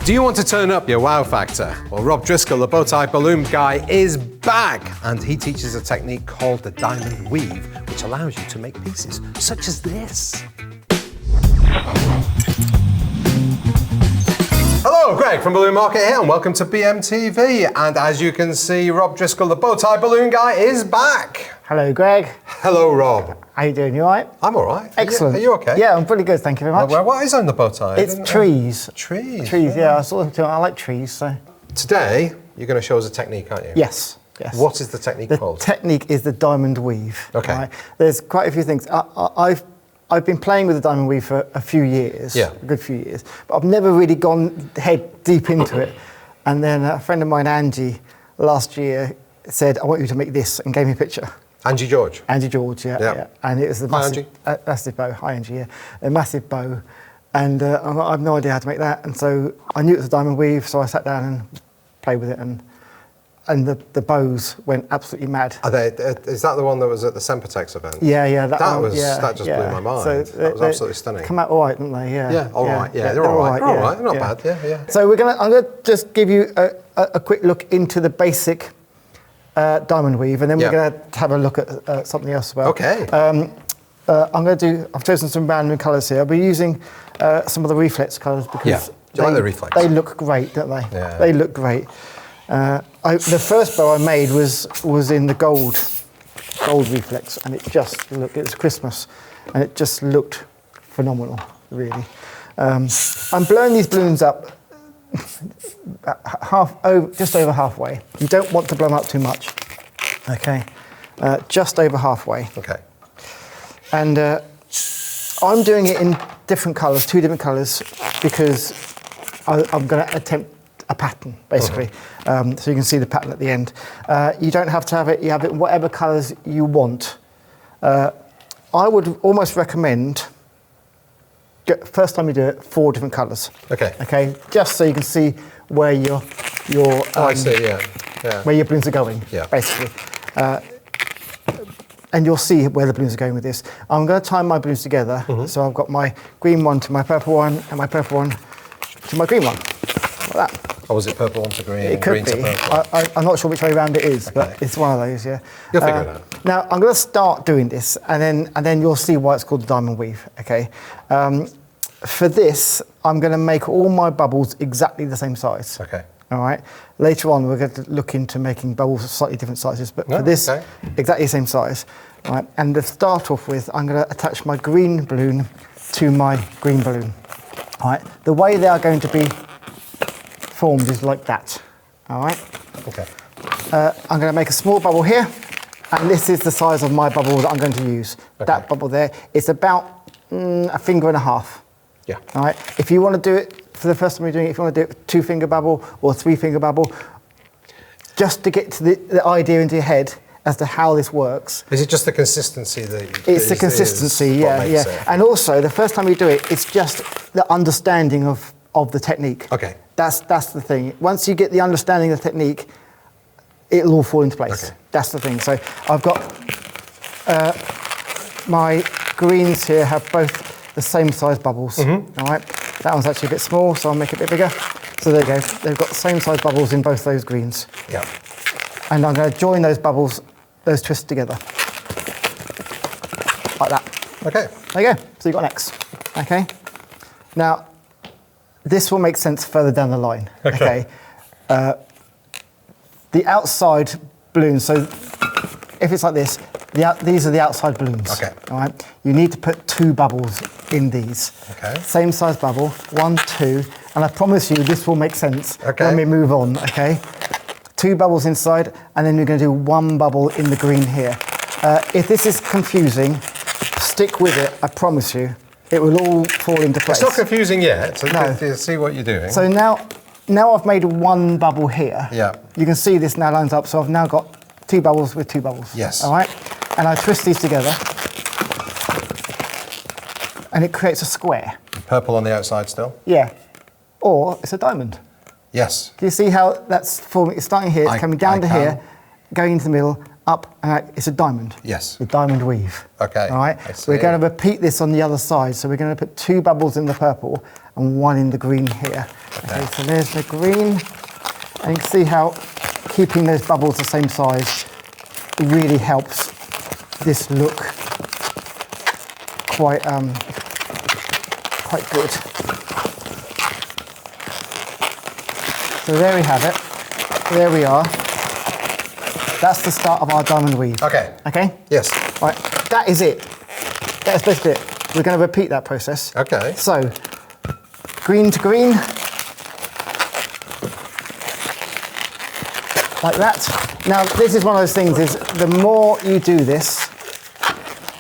Do you want to turn up your wow factor? Well, Rob Driscoll, the bow tie balloon guy, is back, and he teaches a technique called the diamond weave, which allows you to make pieces such as this. Hello, Greg from Balloon Market here, and welcome to BMTV. And as you can see, Rob Driscoll, the bow tie balloon guy, is back. Hello, Greg. Hello, Rob. How you doing? You all right? I'm all right. Excellent. Are you okay? Yeah, I'm pretty good. Thank you very much. Well, what is on the bow tie? It's trees. Trees. Trees. Yeah, I like trees. So today you're going to show us a technique, aren't you? yes. Yes. What is the technique called? The technique is the diamond weave. Okay. Right? There's quite a few things. I've been playing with the diamond weave for a few years. Yeah. A good few years. But I've never really gone head deep into it. And then a friend of mine, Angie, last year said, "I want you to make this," and gave me a picture. Angie George. Angie George, yeah. And it was the massive bow. Hi, Angie, yeah. A massive bow. And I have no idea how to make that. And so I knew it was a diamond weave, so I sat down and played with it. And the bows went absolutely mad. Is that the one that was at the Sempertex event? Yeah. That just blew my mind. So that was absolutely stunning. Come out all right, didn't they? Yeah. Yeah, all right. Yeah, they're all right. They're all right. They're not bad. Yeah. So I'm gonna just give you a quick look into the basic diamond weave, and then we're gonna have a look at something else as well. Okay. I've chosen some random colours here. I'll be using some of the reflex colours because do you like the reflex? They look great, don't they? Yeah. They look great. The first bow I made was in the gold reflex, and it was Christmas, and it just looked phenomenal, really. I'm blowing these balloons up just over halfway. You don't want to blow them up too much, okay? Just over halfway. Okay. And I'm doing it in different colours, 2 different colours, because I'm going to attempt a pattern, basically. So you can see the pattern at the end. You don't have to have it, you have it in whatever colours you want. I would almost recommend, first time you do it, 4 different colours. Okay, just so you can see where your I see, yeah. where your balloons are going, yeah. Basically. And you'll see where the balloons are going with this. I'm going to tie my balloons together. So I've got my green one to my purple one, and my purple one to my green one, like that. Or was it purple one to green? It could green be. To purple? I'm not sure which way around it is, but it's one of those, yeah. You'll figure it out. Now I'm going to start doing this, and then you'll see why it's called the diamond weave. Okay. For this, I'm going to make all my bubbles exactly the same size. Okay. All right. Later on, we're going to look into making bubbles of slightly different sizes, but for this, exactly the same size. All right. And to start off with, I'm going to attach my green balloon to my green balloon. All right. The way they are going to be formed is like that. All right. Okay. I'm going to make a small bubble here, and this is the size of my bubble that I'm going to use. Okay. That bubble there, it's about a finger and a half. Yeah. All right. If you want to do it for the first time you're doing it, if you want to do it 2-finger bubble or 3-finger bubble, just to get to the idea into your head as to how this works. Is it just the consistency that? It's the consistency, yeah. And also, the first time you do it, it's just the understanding of the technique. Okay. That's the thing. Once you get the understanding of the technique, it'll all fall into place. Okay. That's the thing. So I've got my greens here have both the same size bubbles. All right. That one's actually a bit small, so I'll make it a bit bigger. So there you go. They've got the same size bubbles in both those greens. Yeah. And I'm going to join those bubbles, those twists together, like that. Okay. There you go. So you've got an X. Okay. Now, this will make sense further down the line. Okay. The outside balloons. So if it's like this, these are the outside balloons. Okay. All right. You need to put 2 bubbles in these. Okay. Same size bubble, 1, 2, and I promise you this will make sense when we move on. Okay. 2 bubbles inside, and then you're going to do 1 bubble in the green here. If this is confusing, stick with it. I promise you, it will all fall into place. It's not confusing yet. So no. See what you're doing. So now I've made 1 bubble here. Yeah. You can see this now lines up. So I've now got 2 bubbles with 2 bubbles. Yes. All right. And I twist these together, and it creates a square. Purple on the outside still? Yeah. Or it's a diamond. Yes. Do you see how that's forming? It's starting here, it's coming down to here, going into the middle, up, and out. It's a diamond. Yes. The diamond weave. Okay. All right. We're going to repeat this on the other side. So we're going to put 2 bubbles in the purple and one in the green here. Okay, so there's the green, and you can see how keeping those bubbles the same size really helps this look quite good. So there we have it. There we are. That's the start of our diamond weave. Okay. Okay? Yes. Right, that is it. That's basically it. We're going to repeat that process. Okay. So, green to green, like that. Now, this is one of those things, is the more you do this,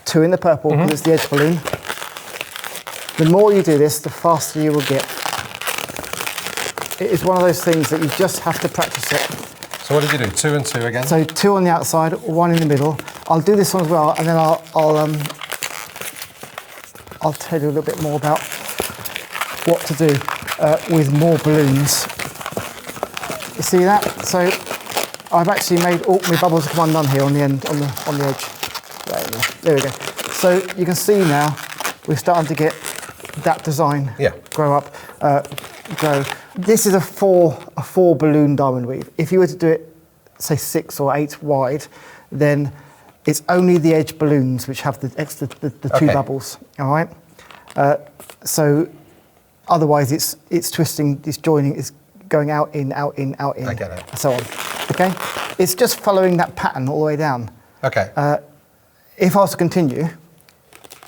2 in the purple, because it's the edge balloon, the more you do this, the faster you will get. It is one of those things that you just have to practice it. So what did you do? 2 and 2 again? So 2 on the outside, 1 in the middle. I'll do this one as well, and then I'll tell you a little bit more about what to do with more balloons. You see that? So I've actually made all my bubbles come undone here on the end, on the edge. There we go. So you can see now we're starting to get that design grow up, grow. This is a four balloon diamond weave. If you were to do it, say 6 or 8 wide, then it's only the edge balloons which have the extra, the 2 bubbles. All right. So otherwise, it's twisting, it's joining, it's going out in, out in, out in. I get it. And so on. Okay. It's just following that pattern all the way down. Okay. If I was to continue,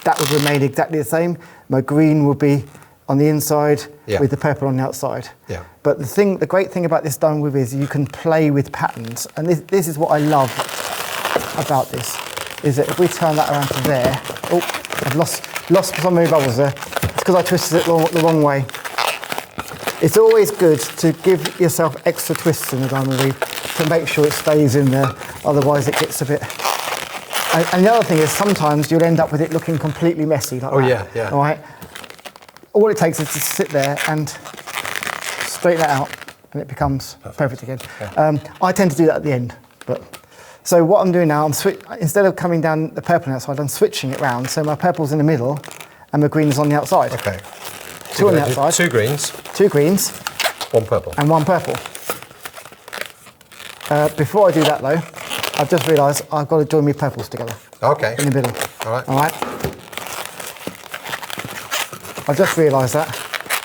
that would remain exactly the same. My green would be on the inside with the purple on the outside. Yeah. But the great thing about this diamond weave is you can play with patterns, and this is what I love about this, is that if we turn that around to there, oh, I've lost some of my bubbles there. It's because I twisted it the wrong way. It's always good to give yourself extra twists in the diamond weave to make sure it stays in there. Otherwise, it gets a bit. And the other thing is sometimes you'll end up with it looking completely messy like that. Yeah. All right. All it takes is to sit there and straighten it out, and it becomes perfect again. Okay. I tend to do that at the end, but so what I'm doing now, instead of coming down the purple on the outside, I'm switching it round. So my purple's in the middle, and my green is on the outside. Okay. 2 on the outside. 2 greens. 2 greens. 1 purple. And 1 purple. Before I do that though, I've just realised I've got to join my purples together. Okay. In the middle. All right. All right. I've just realised that.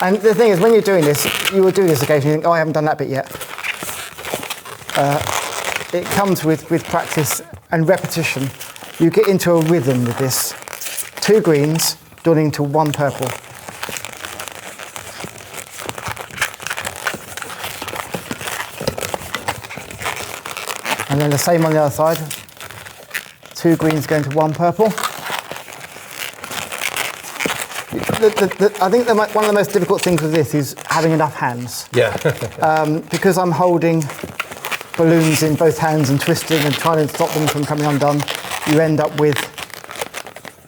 And the thing is, when you're doing this, you will do this occasionally, you think, oh, I haven't done that bit yet. It comes with practice and repetition. You get into a rhythm with this. 2 greens joining to 1 purple. And then the same on the other side. 2 greens going to 1 purple. I think one of the most difficult things with this is having enough hands. Yeah. Because I'm holding balloons in both hands and twisting and trying to stop them from coming undone, you end up with,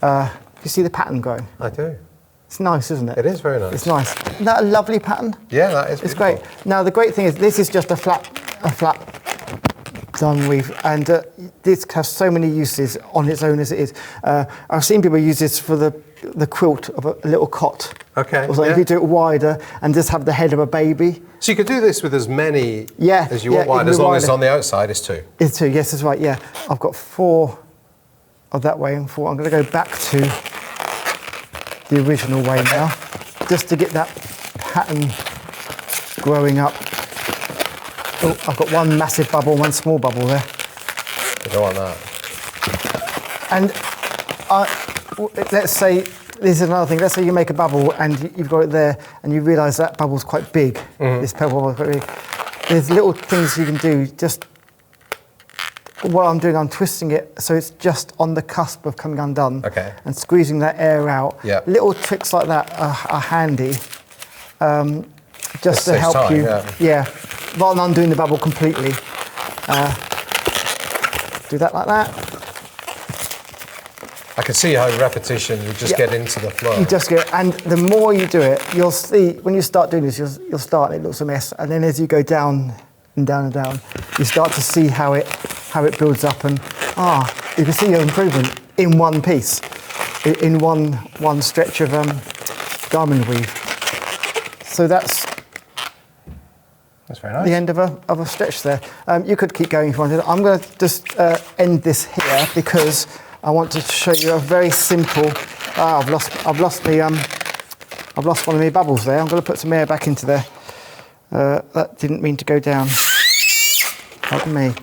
you see the pattern growing? I do. It's nice, isn't it? It is very nice. It's nice. Isn't that a lovely pattern? Yeah, that is. It's great. Now the great thing is this is just a flat diamond weave, and this has so many uses on its own as it is. I've seen people use this for the quilt of a little cot. Okay. Or something. If you do it wider and just have the head of a baby. So you could do this with as many as you want wide, as long as on the outside is 2. It's 2, yes, that's right, yeah. I've got 4 of that way and 4. I'm going to go back to the original way now, just to get that pattern growing up. Oh, I've got 1 massive bubble, 1 small bubble there. You don't want that. And let's say, this is another thing, let's say you make a bubble and you've got it there and you realise that bubble's quite big, this purple bubble's quite big. There's little things you can do, just what I'm doing, I'm twisting it so it's just on the cusp of coming undone and squeezing that air out. Little tricks like that are handy, just to help you, rather than undoing the bubble completely. Do that like that. I can see how repetition, you just get into the flow. You just get, and the more you do it, you'll see, when you start doing this, you'll start and it looks a mess, and then as you go down and down and down, you start to see how it builds up, and you can see your improvement in one piece, in one stretch of diamond weave. So that's very nice. the end of a stretch there. You could keep going if you wanted. I'm going to just end this here because I want to show you a very simple. I've lost one of my bubbles there. I'm going to put some air back into there. That didn't mean to go down. Pardon me.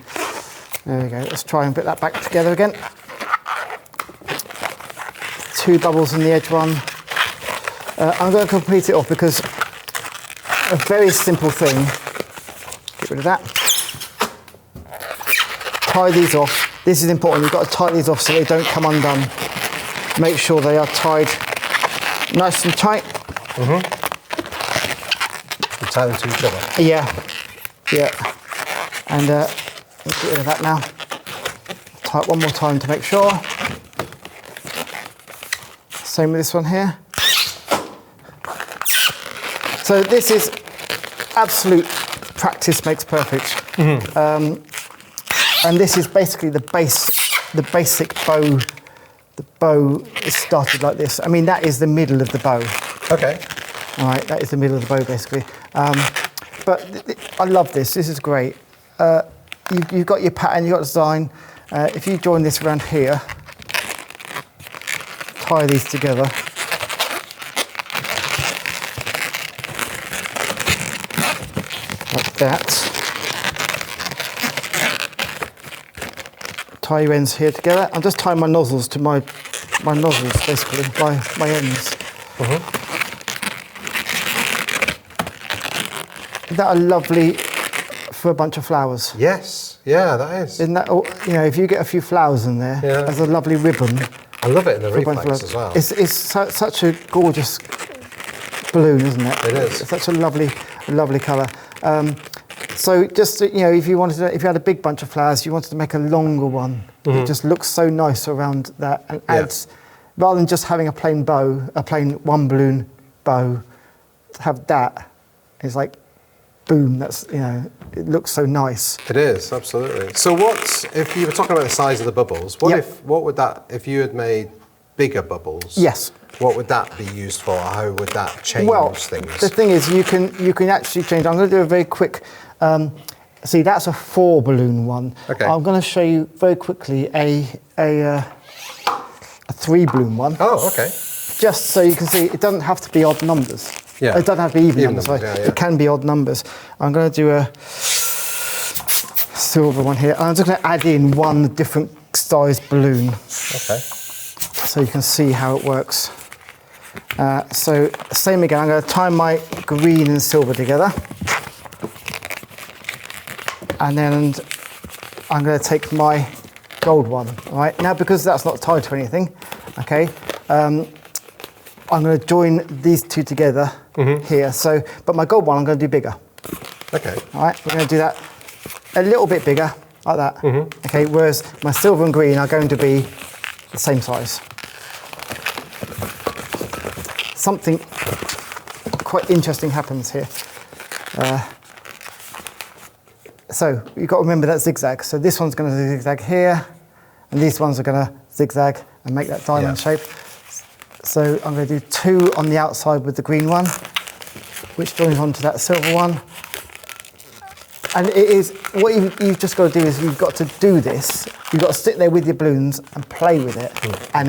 There we go. Let's try and put that back together again. 2 bubbles in the edge one. I'm going to complete it off because a very simple thing. Get rid of that. Tie these off. This is important. You've got to tie these off so they don't come undone. Make sure they are tied nice and tight. You tie them to each other. Yeah. And let's get rid of that now. Tie it one more time to make sure. Same with this one here. So this is absolute practice makes perfect. And this is basically the basic bow. The bow is started like this. I mean, that is the middle of the bow. Okay. All right, that is the middle of the bow, basically. But I love this. This is great. You've got your pattern, you've got design. If you join this around here, tie these together. Like that. Tie your ends here together. I'm just tying my nozzles to my nozzles, basically, my ends. Isn't that a lovely for a bunch of flowers? Yes, yeah, that is. Isn't that, if you get a few flowers in there, there's a lovely ribbon. I love it in the reflex as well. It's such a gorgeous balloon, isn't it? It is. It's such a lovely colour. So just, if you had a big bunch of flowers, you wanted to make a longer one. It just looks so nice around that and adds, rather than just having a plain bow, a plain one balloon bow, to have that, it's like, boom, that's, it looks so nice. It is, absolutely. So if you were talking about the size of the bubbles, what would that, if you had made bigger bubbles? Yes. What would that be used for? How would that change things? The thing is, you can actually change. I'm going to do a very quick. See, that's a 4 balloon one. Okay. I'm going to show you very quickly a 3 balloon one. Oh, okay. Just so you can see, it doesn't have to be odd numbers. Yeah. It doesn't have to be even numbers. It can be odd numbers. I'm going to do a silver one here. I'm just going to add in one different size balloon. Okay. So you can see how it works. So same again, I'm going to tie my green and silver together. And then I'm going to take my gold one. All right, now because that's not tied to anything, okay, I'm going to join these two together here. So, but my gold one I'm going to do bigger. Okay. All right, we're going to do that a little bit bigger, like that. Okay, whereas my silver and green are going to be the same size. Something quite interesting happens here. So you've got to remember that zigzag. So this one's going to zigzag here, and these ones are going to zigzag and make that diamond shape. So I'm going to do 2 on the outside with the green one, which joins onto that silver one. And it is, what you've just got to do is you've got to do this. You've got to sit there with your balloons and play with it, and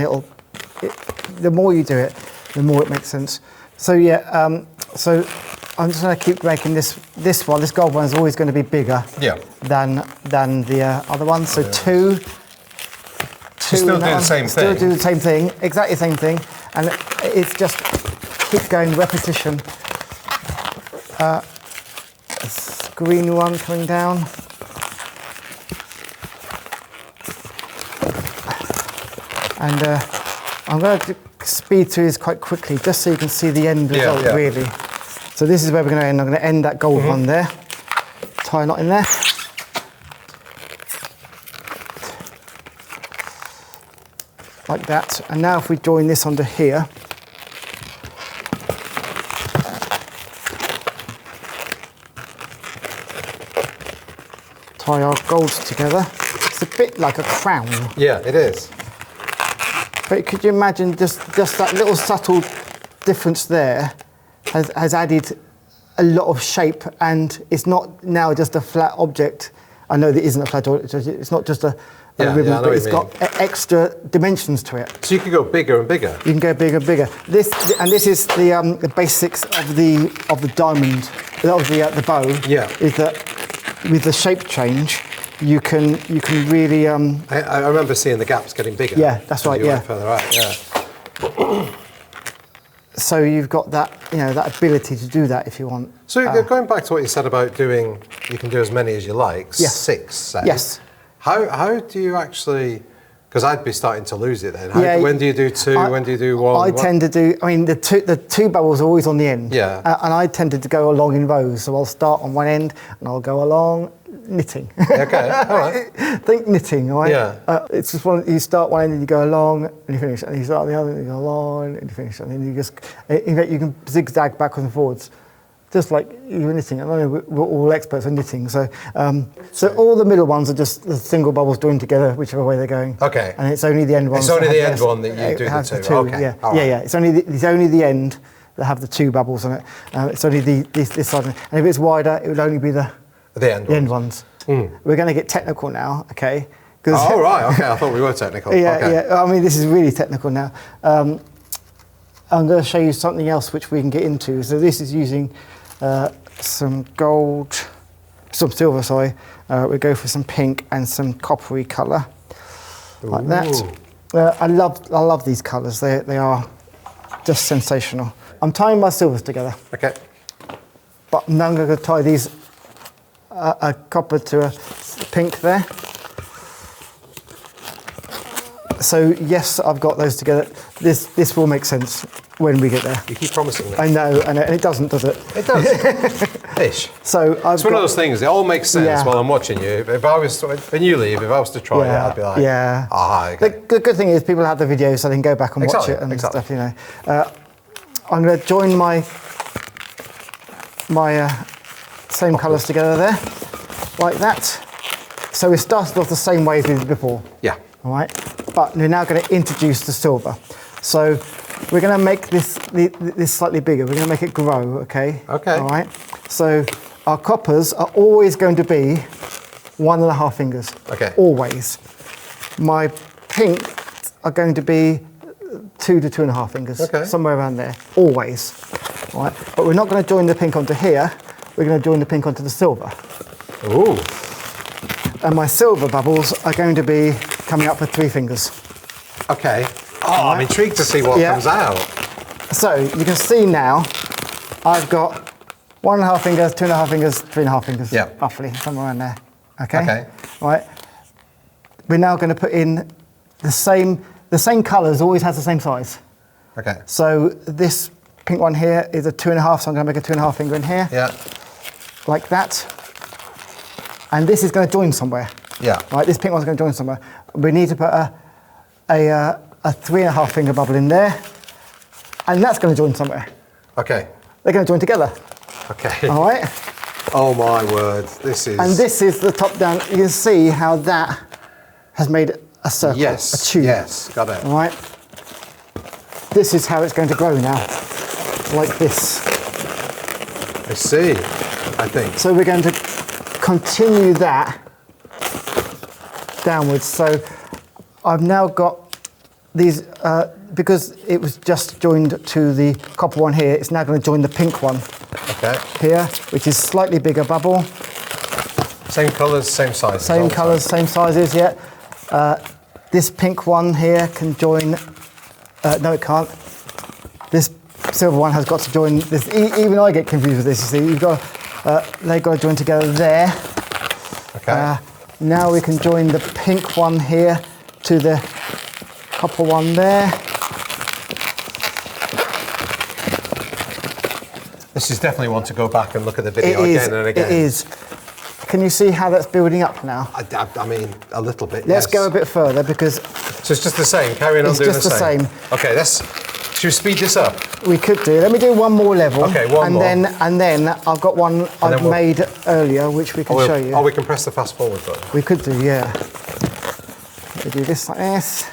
the more you do it, the more it makes sense. So yeah, so I'm just going to keep making this gold one is always going to be bigger than the other one. So 2. Still do the same thing. Still do the same thing, exactly the same thing, and it's just keep going, repetition. Green one coming down. And I'm going to speed through this quite quickly, just so you can see the end result, really. So this is where we're going to end. I'm going to end that gold one there. Tie a knot in there. Like that. And now if we join this onto here, tie our golds together. It's a bit like a crown. Yeah, it is. But could you imagine just that little subtle difference there has added a lot of shape, and it's not now just a flat object. I know that isn't a flat object. It's not just a ribbon, but it's got extra dimensions to it. So you can go bigger and bigger. You can go bigger and bigger. This is the basics of the diamond, of the bow. Yeah. Is that with the shape change, you can really. I remember seeing the gaps getting bigger. Yeah, that's right. You Yeah. went further out. Yeah. So you've got that, that ability to do that if you want. So going back to what you said about doing, you can do as many as you like. Yes. 6, say. Yes. How do you actually? Because I'd be starting to lose it then. When do you do 2? When do you do 1? I tend to do. I mean, the two bubbles are always on the end. Yeah. And I tended to go along in rows. So I'll start on one end and I'll go along knitting. Okay. All right. Think knitting, right? Yeah. It's just you start one end and you go along and you finish, and you start the other and you go along and you finish, and then you just. In fact, you can zigzag backwards and forwards. Just like you were knitting. I know we're all experts on knitting, so all the middle ones are just the single bubbles joined together, whichever way they're going. Okay. And it's only the end ones. It's only the end one that you do the 2. Okay. Yeah. All right. Yeah. It's only the end that have the 2 bubbles on it. It's only this side, and if it's wider, it would only be the end ones. We're going to get technical now, okay? Oh right. Okay. I thought we were technical. Yeah. Okay. Yeah. I mean, this is really technical now. I'm going to show you something else which we can get into. So this is using some silver, sorry. We go for some pink and some coppery colour, like that. I love these colours. They are just sensational. I'm tying my silvers together. Okay. But now I'm going to tie these a copper to a pink there. So yes, I've got those together. This will make sense when we get there. You keep promising that. I know, and it doesn't, does it? It does. Ish. So it's one of those things. It all makes sense while I'm watching you. If I was when you leave, if I was to try it, I'd be like, okay. The good thing is people have the video, so they can go back and watch it and stuff. I'm going to join my same colours together there, like that. So we started off the same way as we did before. Yeah. All right. But we're now going to introduce the silver. So we're going to make this slightly bigger. We're going to make it grow, okay? Okay. All right. So our coppers are always going to be 1.5 fingers. Okay. Always. My pink are going to be 2 to 2.5 fingers. Okay. Somewhere around there. Always. All right. But we're not going to join the pink onto here. We're going to join the pink onto the silver. Ooh. And my silver bubbles are going to be coming up with 3 fingers. Okay. Oh, I'm intrigued to see what comes out. So you can see now, I've got 1.5 fingers, 2.5 fingers, 3.5 fingers, roughly, somewhere around there. Okay. Okay. Right. We're now going to put in the same colours. Always has the same size. Okay. So this pink one here is a 2.5, so I'm going to make a 2.5 finger in here. Yeah. Like that. And this is going to join somewhere. Yeah. Right. This pink one's going to join somewhere. We need to put a 3.5 finger bubble in there, and that's going to join somewhere. Okay. They're going to join together. Okay. All right. Oh my word! This is. And this is the top down. You can see how that has made a circle. Yes. A tube. Yes. Got it. All right. This is how it's going to grow now, like this. I see. I think. So we're going to continue that downwards. So I've now got these, because it was just joined to the copper one here, it's now going to join the pink one here, which is slightly bigger bubble. Same colours, same sizes. Same colours, same sizes, yeah. This pink one here can join, no it can't. This silver one has got to join this, even I get confused with this, you see. You've got, they've got to join together there. Okay. Now we can join the pink one here to the copper one there. This is definitely one to go back and look at the video again and again. It is. Can you see how that's building up now? I mean, a little bit. Let's go a bit further because. So it's just the same. Carrying on doing the same. It's just the same. Okay. Should we speed this up? We could do. Let me do one more level. Okay, one more. And then I've got one I've made earlier, which we can show you. Oh, we can press the fast forward button. We could do, yeah. We do this like this.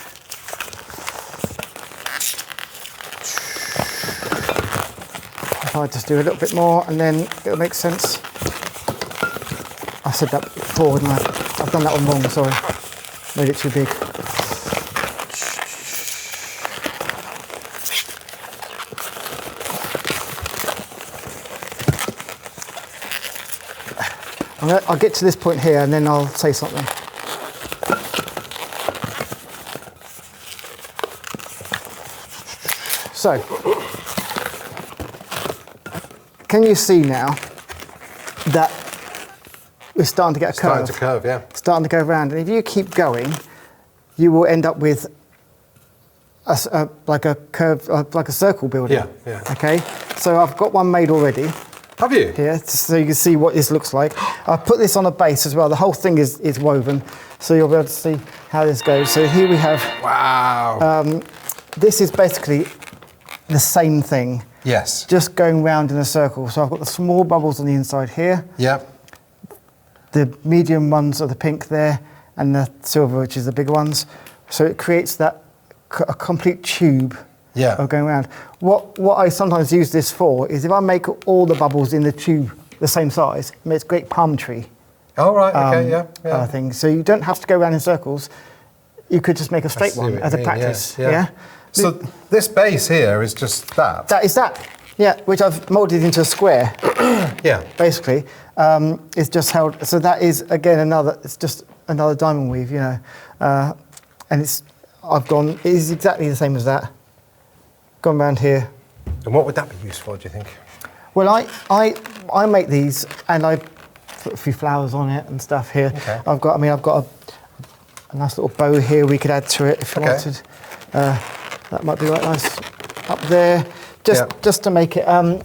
if I just do a little bit more and then it'll make sense. I said that before, didn't I? I've done that one wrong, sorry. Made it too big. I'll get to this point here and then I'll say something. So, can you see now that we're starting to get a curve? Starting to curve, yeah. Starting to go around. And if you keep going, you will end up with like a curve, like a circle building. Yeah, yeah. Okay, so I've got one made already. Have you? Here, so you can see what this looks like. I've put this on a base as well. The whole thing is woven, so you'll be able to see how this goes. So here we have. Wow. This is basically the same thing. Yes. Just going round in a circle. So I've got the small bubbles on the inside here. Yep. The medium ones are the pink there, and the silver, which is the bigger ones. So it creates that a complete tube. Yeah. Of going around. What I sometimes use this for is if I make all the bubbles in the tube the same size, it makes a great palm tree. Oh, right, okay, yeah. Thing. So you don't have to go around in circles. You could just make a straight one as a practice. Yeah. So this base here is just that? That is that. Yeah, which I've moulded into a square. Yeah. Basically, it's just held. So that is again it's just another diamond weave, you know, and it is exactly the same as that. Gone around here. And what would that be used for, do you think? Well, I make these and I put a few flowers on it and stuff here. Okay. I've got a nice little bow here we could add to it if you wanted. That might be right nice up there. Just to make it a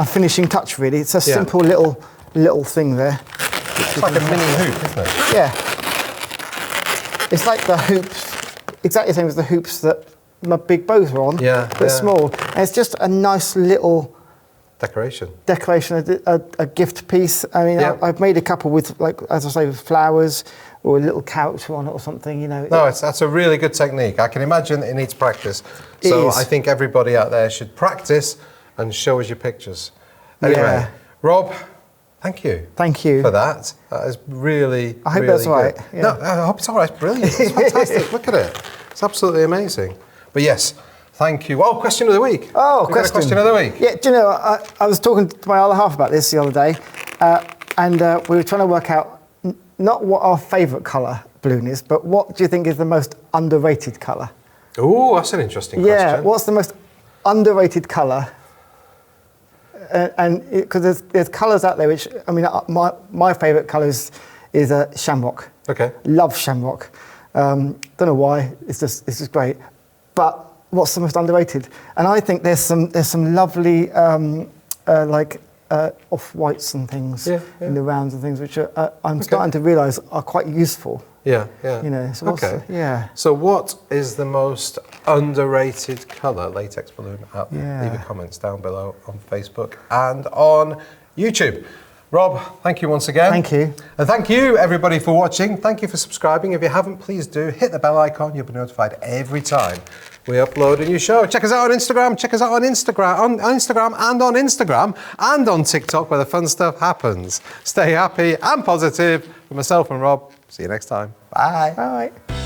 finishing touch really. It's a simple little thing there. It's like a mini hoop, isn't it? Yeah. It's like the hoops, exactly the same as the hoops that my big bows are on, but small. And it's just a nice little decoration, a gift piece. I mean, I've made a couple with, like, as I say, with flowers or a little couch on it or something, you know. No, that's a really good technique. I can imagine it needs practice. So I think everybody out there should practice and show us your pictures. Anyway, Rob, thank you. Thank you. For that. That is really, I hope really that's all right. Yeah. No, I hope it's all right. It's brilliant. It's fantastic. Look at it. It's absolutely amazing. But yes, thank you. Oh, question of the week. Oh, question of the week. Yeah, do you know, I was talking to my other half about this the other day, and we were trying to work out not what our favourite colour balloon is, but what do you think is the most underrated colour? Oh, that's an interesting question. Yeah, what's the most underrated colour? And because there's colours out there which, I mean, my favourite colour is shamrock. Okay. Love shamrock. Don't know why. It's just great. But what's the most underrated? And I think there's some lovely like off-whites and things in the rounds and things which I'm starting to realise are quite useful. Yeah. You know. So So what is the most underrated colour latex balloon out there? Yeah. Leave your comments down below on Facebook and on YouTube. Rob, thank you once again. Thank you. And thank you, everybody, for watching. Thank you for subscribing. If you haven't, please do hit the bell icon. You'll be notified every time we upload a new show. Check us out on Instagram. Check us out on Instagram and on TikTok, where the fun stuff happens. Stay happy and positive. For myself and Rob, see you next time. Bye. Bye.